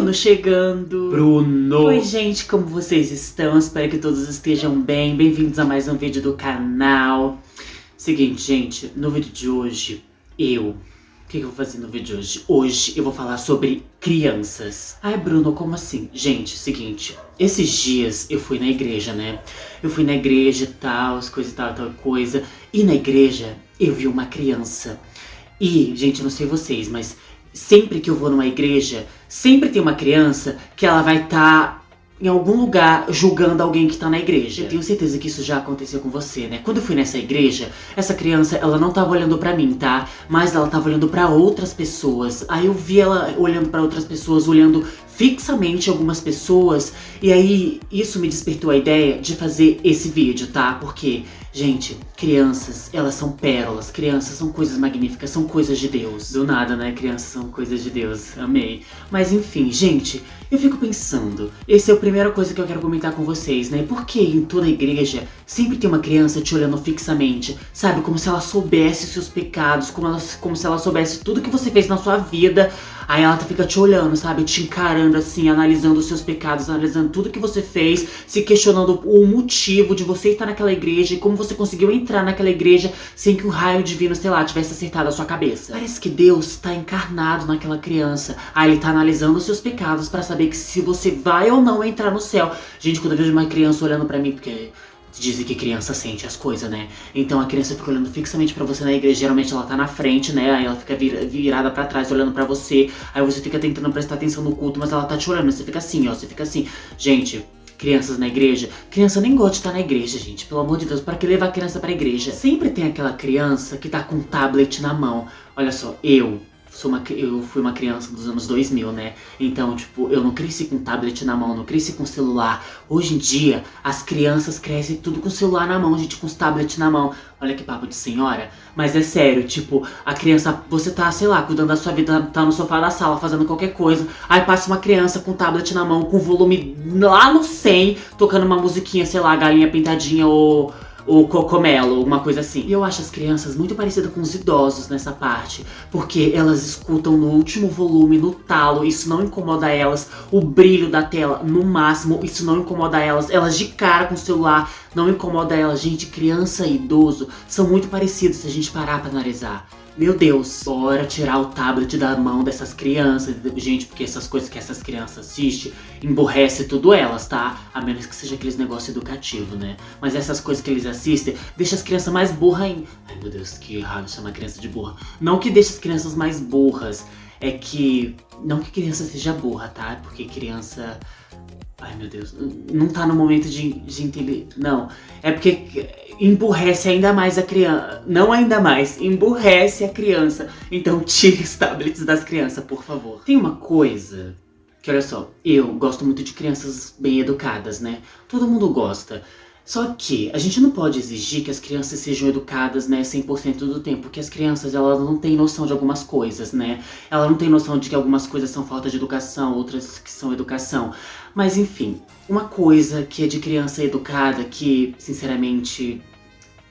Bruno chegando. Bruno! Oi, gente, como vocês estão? Espero que todos estejam bem. Bem-vindos a mais um vídeo do canal. Seguinte, gente, no vídeo de hoje, o que eu vou fazer no vídeo de hoje? Hoje eu vou falar sobre crianças. Ai, Bruno, como assim? Gente, seguinte, esses dias eu fui na igreja, né? Eu fui na igreja e tal, as coisas e tal coisa. E na igreja eu vi uma criança. E, gente, eu não sei vocês, mas sempre que eu vou numa igreja, sempre tem uma criança que ela vai estar em algum lugar julgando alguém que tá na igreja. Eu tenho certeza que isso já aconteceu com você, né? Quando eu fui nessa igreja, essa criança, ela não tava olhando pra mim, tá? Mas ela tava olhando pra outras pessoas. Aí eu vi ela olhando pra outras pessoas, olhando fixamente algumas pessoas. E aí, isso me despertou a ideia de fazer esse vídeo, tá? Porque, gente, crianças, elas são pérolas. Crianças são coisas magníficas, são coisas de Deus. Do nada, né? Crianças são coisas de Deus. Amei. Mas enfim, gente, eu fico pensando, essa é a primeira coisa que eu quero comentar com vocês, né? Por que em toda igreja sempre tem uma criança te olhando fixamente? Sabe? Como se ela soubesse seus pecados, como se ela soubesse tudo que você fez na sua vida. Aí ela fica te olhando, sabe? Te encarando assim, analisando os seus pecados, analisando tudo que você fez, se questionando o motivo de você estar naquela igreja e como você conseguiu entrar naquela igreja sem que um raio divino, sei lá, tivesse acertado a sua cabeça. Parece que Deus tá encarnado naquela criança. Aí ele tá analisando os seus pecados pra saber que se você vai ou não entrar no céu. Gente, quando eu vejo uma criança olhando pra mim, porque dizem que criança sente as coisas, né? Então a criança fica olhando fixamente pra você na igreja. Geralmente ela tá na frente, né? Aí ela fica virada pra trás, olhando pra você. Aí você fica tentando prestar atenção no culto, mas ela tá te olhando. Você fica assim, ó. Você fica assim. Gente, crianças na igreja. Criança nem gosta de estar na igreja, gente. Pelo amor de Deus, pra que levar a criança pra igreja? Sempre tem aquela criança que tá com um tablet na mão. Olha só, eu fui uma criança dos anos 2000, né? Então, tipo, eu não cresci com tablet na mão, não cresci com celular. Hoje em dia, as crianças crescem tudo com celular na mão, gente, com os tablets na mão. Olha que papo de senhora. Mas é sério, tipo, a criança, você tá, sei lá, cuidando da sua vida, tá no sofá da sala, fazendo qualquer coisa. Aí passa uma criança com tablet na mão, com volume lá no 100, tocando uma musiquinha, sei lá, Galinha Pintadinha ou Cocomelo, alguma coisa assim. E eu acho as crianças muito parecidas com os idosos nessa parte, porque elas escutam no último volume, no talo, isso não incomoda elas. O brilho da tela no máximo, isso não incomoda elas. Elas de cara com o celular, não incomoda elas. Gente, criança e idoso são muito parecidos se a gente parar pra analisar. Meu Deus, bora tirar o tablet da mão dessas crianças, gente, porque essas coisas que essas crianças assistem emborrece tudo elas, tá? A menos que seja aqueles negócio educativo, né? Mas essas coisas que eles assistem deixa as crianças mais burras ainda. Ai, meu Deus, que errado chamar criança de burra. Não que deixa as crianças mais burras, é que... Não que criança seja burra, tá? Porque criança... Ai, meu Deus, não tá no momento de entender. Não, é porque emburrece ainda mais a criança. Não ainda mais, emburrece a criança. Então tire os tablets das crianças, por favor. Tem uma coisa que, olha só, eu gosto muito de crianças bem educadas, né? Todo mundo gosta. Só que a gente não pode exigir que as crianças sejam educadas, né, 100% do tempo, porque as crianças, elas não têm noção de algumas coisas, né? Elas não têm noção de que algumas coisas são falta de educação, outras que são educação. Mas enfim, uma coisa que é de criança educada, que, sinceramente,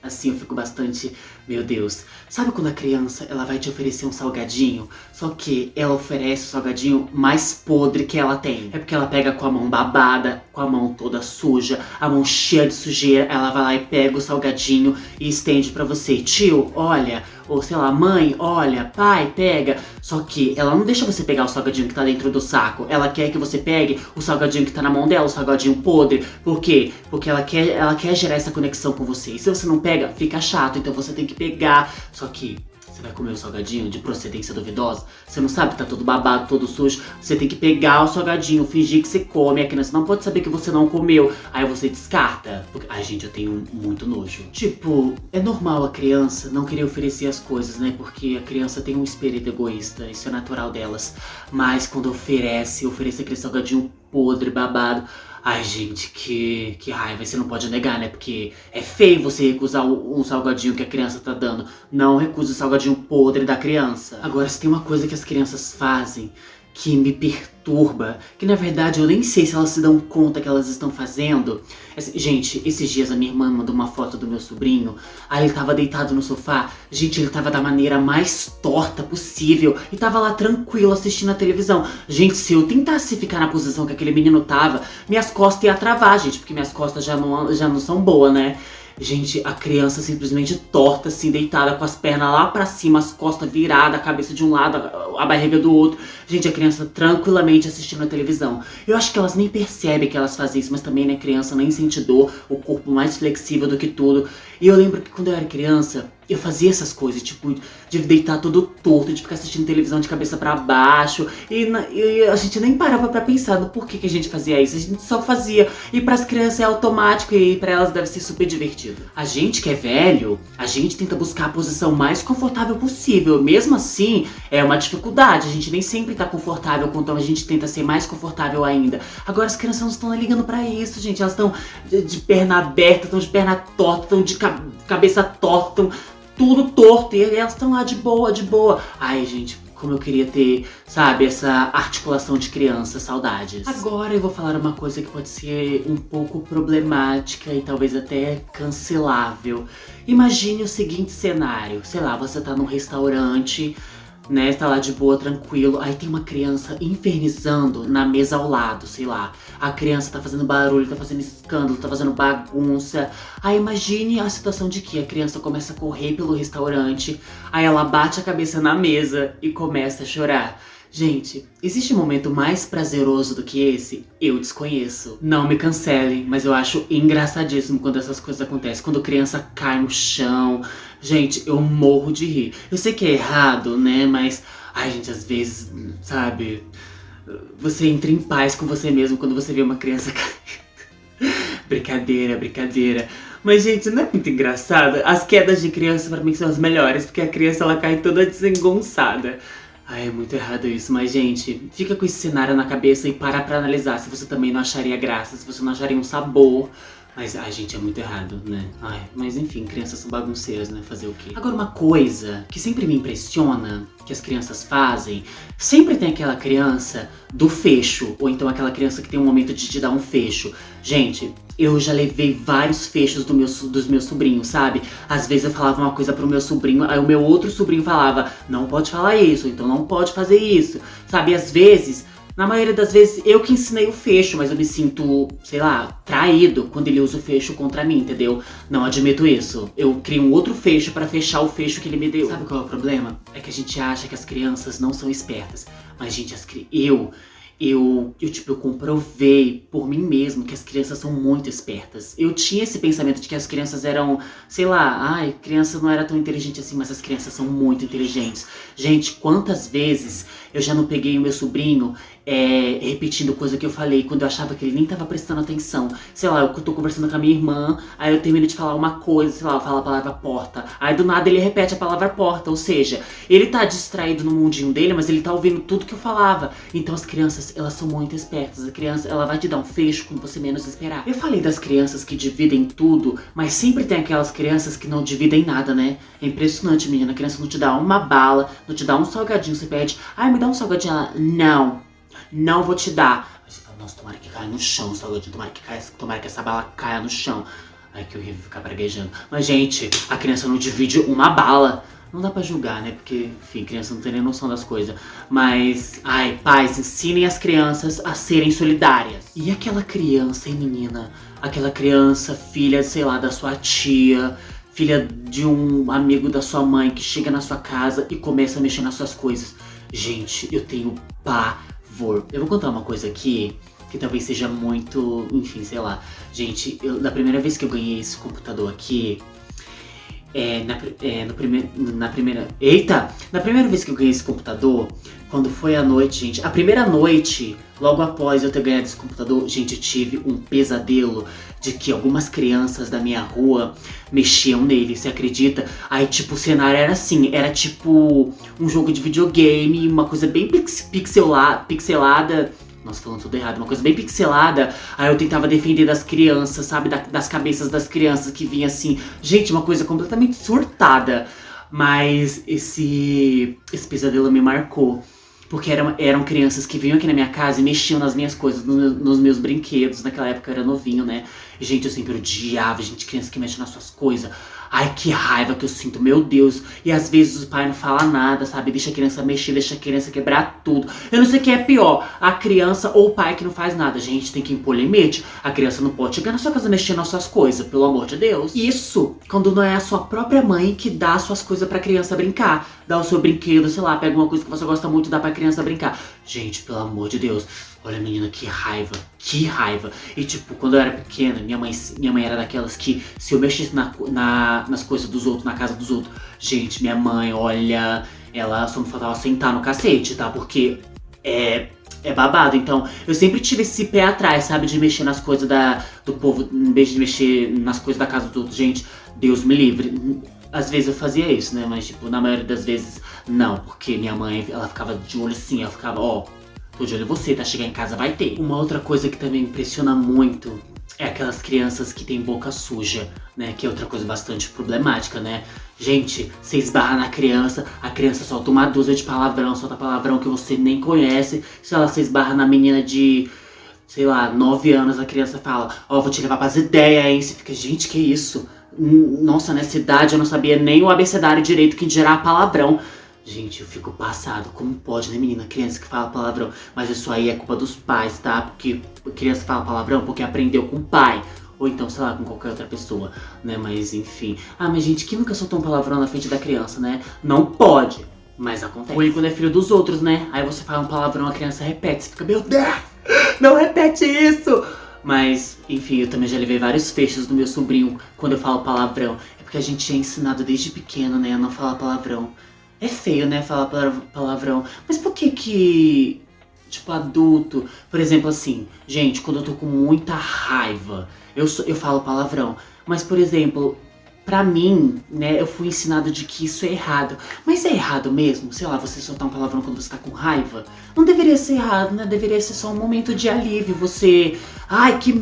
assim, eu fico bastante... Meu Deus, sabe quando a criança, ela vai te oferecer um salgadinho, só que ela oferece o salgadinho mais podre que ela tem? É porque ela pega com a mão babada, com a mão toda suja, a mão cheia de sujeira, ela vai lá e pega o salgadinho e estende pra você. Tio, olha, ou sei lá, mãe, olha, pai, pega. Só que ela não deixa você pegar o salgadinho que tá dentro do saco, ela quer que você pegue o salgadinho que tá na mão dela, o salgadinho podre. Por quê? Porque ela quer gerar essa conexão com você. E se você não pega, fica chato, então você tem que pegar. Só que você vai comer o salgadinho de procedência duvidosa, você não sabe, tá todo babado, todo sujo. Você tem que pegar o salgadinho, fingir que você come, a criança não pode saber que você não comeu. Aí você descarta. Porque... Ai, gente, eu tenho muito nojo. Tipo, é normal a criança não querer oferecer as coisas, né? Porque a criança tem um espírito egoísta, isso é natural delas. Mas quando oferece aquele salgadinho podre, babado... Ai, gente, que raiva, você não pode negar, né? Porque é feio você recusar um salgadinho que a criança tá dando. Não recuse o salgadinho podre da criança. Agora, se tem uma coisa que as crianças fazem que me perturba, que na verdade eu nem sei se elas se dão conta que elas estão fazendo. Gente, esses dias a minha irmã mandou uma foto do meu sobrinho, aí ele tava deitado no sofá, gente, ele tava da maneira mais torta possível e tava lá tranquilo assistindo a televisão. Gente, se eu tentasse ficar na posição que aquele menino tava, minhas costas iam travar, gente, porque minhas costas já não são boas, né? Gente, a criança simplesmente torta, assim, deitada, com as pernas lá pra cima, as costas viradas, a cabeça de um lado, a barriga do outro. Gente, a criança tranquilamente assistindo a televisão. Eu acho que elas nem percebem que elas fazem isso, mas também, né, criança nem sente dor, o corpo mais flexível do que tudo. E eu lembro que quando eu era criança, eu fazia essas coisas, tipo, de deitar todo torto, de ficar assistindo televisão de cabeça pra baixo. E a gente nem parava pra pensar no porquê que a gente fazia isso. A gente só fazia. E pras crianças é automático e pra elas deve ser super divertido. A gente que é velho, a gente tenta buscar a posição mais confortável possível. Mesmo assim, é uma dificuldade. A gente nem sempre tá confortável, então a gente tenta ser mais confortável ainda. Agora as crianças não estão ligando pra isso, gente. Elas estão de perna aberta, estão de perna torta, estão de cabeça torta, estão tudo torto, e elas estão lá de boa, de boa. Ai, gente, como eu queria ter, sabe, essa articulação de criança, saudades. Agora eu vou falar uma coisa que pode ser um pouco problemática e talvez até cancelável. Imagine o seguinte cenário, sei lá, você tá num restaurante, né, tá lá de boa, tranquilo, aí tem uma criança infernizando na mesa ao lado, sei lá. A criança tá fazendo barulho, tá fazendo escândalo, tá fazendo bagunça. Aí imagine a situação de que a criança começa a correr pelo restaurante, aí ela bate a cabeça na mesa e começa a chorar. Gente, existe um momento mais prazeroso do que esse? Eu desconheço. Não me cancelem, mas eu acho engraçadíssimo quando essas coisas acontecem. Quando a criança cai no chão. Gente, eu morro de rir. Eu sei que é errado, né? Mas, ai, gente, às vezes, sabe? Você entra em paz com você mesmo quando você vê uma criança cair. Brincadeira, brincadeira. Mas, gente, não é muito engraçado? As quedas de criança pra mim são as melhores, porque a criança ela cai toda desengonçada. Ai, é muito errado isso, mas gente, fica com esse cenário na cabeça e para pra analisar se você também não acharia graça, se você não acharia um sabor. Mas, ai gente, é muito errado, né? Ai, mas enfim, crianças são bagunceiras, né? Fazer o quê? Agora, uma coisa que sempre me impressiona, que as crianças fazem, sempre tem aquela criança do fecho, ou então aquela criança que tem um momento de te dar um fecho. Gente, eu já levei vários fechos dos meus sobrinhos, sabe? Às vezes eu falava uma coisa pro meu sobrinho, aí o meu outro sobrinho falava, não pode falar isso, então não pode fazer isso, sabe? Às vezes, na maioria das vezes, eu que ensinei o fecho, mas eu me sinto, sei lá, traído quando ele usa o fecho contra mim, entendeu? Não admito isso. Eu crio um outro fecho pra fechar o fecho que ele me deu. Sabe qual é o problema? É que a gente acha que as crianças não são espertas. Mas, gente, eu comprovei por mim mesmo que as crianças são muito espertas. Eu tinha esse pensamento de que as crianças eram, sei lá, ai, criança não era tão inteligente assim, mas as crianças são muito inteligentes. Gente, quantas vezes eu já não peguei o meu sobrinho repetindo coisa que eu falei quando eu achava que ele nem tava prestando atenção. Sei lá, eu tô conversando com a minha irmã, aí eu termino de falar uma coisa, sei lá, eu falo a palavra porta. Aí do nada ele repete a palavra porta, ou seja, ele tá distraído no mundinho dele, mas ele tá ouvindo tudo que eu falava. Então as crianças, elas são muito espertas. A criança, ela vai te dar um fecho quando você menos esperar. Eu falei das crianças que dividem tudo, mas sempre tem aquelas crianças que não dividem nada, né? É impressionante, menina. A criança não te dá uma bala, não te dá um salgadinho, você pede, ai, me dá um salgadinho. Ela, não vou te dar. Aí você fala, nossa, tomara que caia no chão o salgadinho, tomara que essa bala caia no chão. Ai, que horrível ficar praguejando. Mas, gente, a criança não divide uma bala. Não dá pra julgar, né? Porque, enfim, criança não tem nem noção das coisas. Mas, ai, pais, ensinem as crianças a serem solidárias. E aquela criança, hein, menina? Aquela criança, filha, sei lá, da sua tia, filha de um amigo da sua mãe que chega na sua casa e começa a mexer nas suas coisas. Gente, eu tenho pavor. Eu vou contar uma coisa aqui que talvez seja muito, enfim, sei lá. Gente, da primeira vez que eu ganhei esse computador aqui, na primeira vez que eu ganhei esse computador, quando foi à noite, gente, a primeira noite, logo após eu ter ganhado esse computador, gente, eu tive um pesadelo de que algumas crianças da minha rua mexiam nele, você acredita? Aí, tipo, o cenário era assim, era tipo um jogo de videogame, uma coisa bem pixelada. Nossa, falando tudo errado, uma coisa bem pixelada. Aí eu tentava defender das crianças, sabe? Das cabeças das crianças que vinha assim. Gente, uma coisa completamente surtada. Mas esse pesadelo me marcou. Porque eram crianças que vinham aqui na minha casa e mexiam nas minhas coisas, nos meus brinquedos. Naquela época eu era novinho, né? E, gente, eu sempre odiava, gente, criança que mexe nas suas coisas. Ai, que raiva que eu sinto, meu Deus. E às vezes o pai não fala nada, sabe? Deixa a criança mexer, deixa a criança quebrar tudo. Eu não sei o que é pior, a criança ou o pai que não faz nada. Gente, tem que impor limite. A criança não pode chegar na sua casa mexendo nas suas coisas, pelo amor de Deus. Isso, quando não é a sua própria mãe que dá as suas coisas pra criança brincar. Dá o seu brinquedo, sei lá, pega uma coisa que você gosta muito e dá pra criança brincar. Gente, pelo amor de Deus. Olha, menina, que raiva, que raiva. E tipo, quando eu era pequena, minha mãe era daquelas que, se eu mexesse nas coisas dos outros, na casa dos outros, gente, minha mãe, olha, ela só me faltava sentar no cacete, tá? Porque é babado. Então, eu sempre tive esse pé atrás, sabe? De mexer nas coisas do povo, em vez de mexer nas coisas da casa dos outros. Gente, Deus me livre. Às vezes eu fazia isso, né? Mas, tipo, na maioria das vezes, não. Porque minha mãe, ela ficava de olho assim, ela ficava, ó, tô de olho em você, tá? Chegar em casa vai ter. Uma outra coisa que também impressiona muito é aquelas crianças que têm boca suja, né? Que é outra coisa bastante problemática, né? Gente, você esbarra na criança, a criança solta uma dúzia de palavrão, solta palavrão que você nem conhece. Se ela se esbarra na menina de, sei lá, 9 anos, a criança fala, ó, vou te levar pras ideias, hein? Você fica, gente, que isso? Nossa, nessa idade eu não sabia nem o abecedário direito, que gerar palavrão. Gente, eu fico passado. Como pode, né, menina? Criança que fala palavrão. Mas isso aí é culpa dos pais, tá? Porque a criança fala palavrão porque aprendeu com o pai. Ou então, sei lá, com qualquer outra pessoa, né? Mas, enfim. Ah, mas gente, quem nunca soltou um palavrão na frente da criança, né? Não pode. Mas acontece. Ou quando é filho dos outros, né? Aí você fala um palavrão, a criança repete. Você fica, meu Deus, não repete isso! Mas, enfim, eu também já levei vários fechos do meu sobrinho quando eu falo palavrão. É porque a gente é ensinado desde pequeno, né, a não falar palavrão. É feio, né, falar palavrão. Mas por que, tipo, adulto... Por exemplo, assim, gente, quando eu tô com muita raiva, eu falo palavrão. Mas, por exemplo, pra mim, né, eu fui ensinado de que isso é errado. Mas é errado mesmo? Sei lá, você soltar um palavrão quando você tá com raiva? Não deveria ser errado, né? Deveria ser só um momento de alívio. Você... Ai, que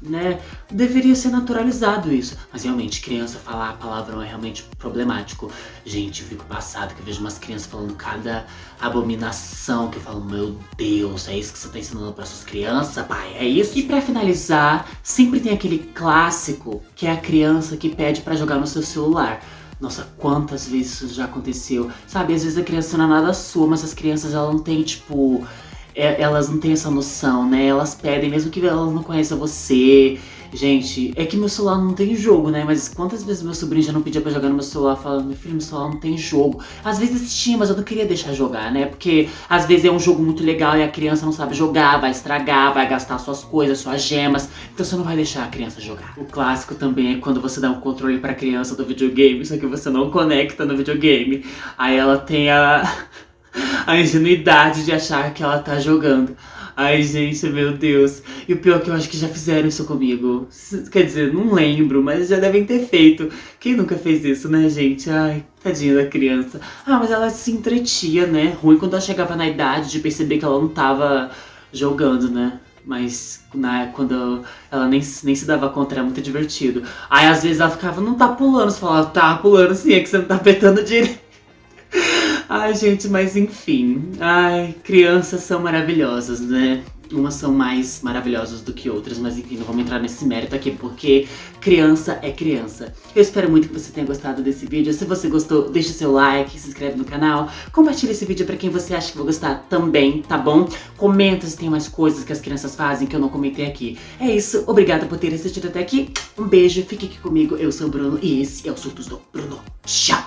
né? Deveria ser naturalizado isso. Mas realmente, criança falar palavrão é realmente problemático. Gente, eu fico passado que eu vejo umas crianças falando cada abominação, que eu falo, meu Deus, é isso que você tá ensinando para suas crianças, pai? É isso? E pra finalizar, sempre tem aquele clássico que é a criança que pede pra jogar no seu celular. Nossa, quantas vezes isso já aconteceu? Sabe, às vezes a criança não é nada sua, mas as crianças, elas não têm, tipo... Elas não têm essa noção, né? Elas pedem, mesmo que elas não conheçam você. Gente, é que meu celular não tem jogo, né? Mas quantas vezes meu sobrinho já não pedia pra jogar no meu celular, falando, meu filho, meu celular não tem jogo. Às vezes tinha, mas eu não queria deixar jogar, né? Porque às vezes é um jogo muito legal e a criança não sabe jogar, vai estragar, vai gastar suas coisas, suas gemas. Então você não vai deixar a criança jogar. O clássico também é quando você dá um controle pra criança do videogame, só que você não conecta no videogame. Aí ela tem a ingenuidade de achar que ela tá jogando. Ai, gente, meu Deus. E o pior é que eu acho que já fizeram isso comigo. Quer dizer, não lembro, mas já devem ter feito. Quem nunca fez isso, né, gente? Ai, tadinha da criança. Ah, mas ela se entretia, né? Ruim quando ela chegava na idade de perceber que ela não tava jogando, né? Mas quando ela nem se dava conta, era muito divertido. Aí às vezes ela ficava, não tá pulando. Você falava, tá pulando sim, é que você não tá apertando direito. Ai, gente, mas enfim. Ai, crianças são maravilhosas, né? Umas são mais maravilhosas do que outras, mas enfim, não vamos entrar nesse mérito aqui, porque criança é criança. Eu espero muito que você tenha gostado desse vídeo. Se você gostou, deixa o seu like, se inscreve no canal, compartilha esse vídeo pra quem você acha que vai gostar também, tá bom? Comenta se tem mais coisas que as crianças fazem que eu não comentei aqui. É isso, obrigada por ter assistido até aqui. Um beijo, fique aqui comigo, eu sou o Bruno e esse é o Surtos do Bruno. Tchau!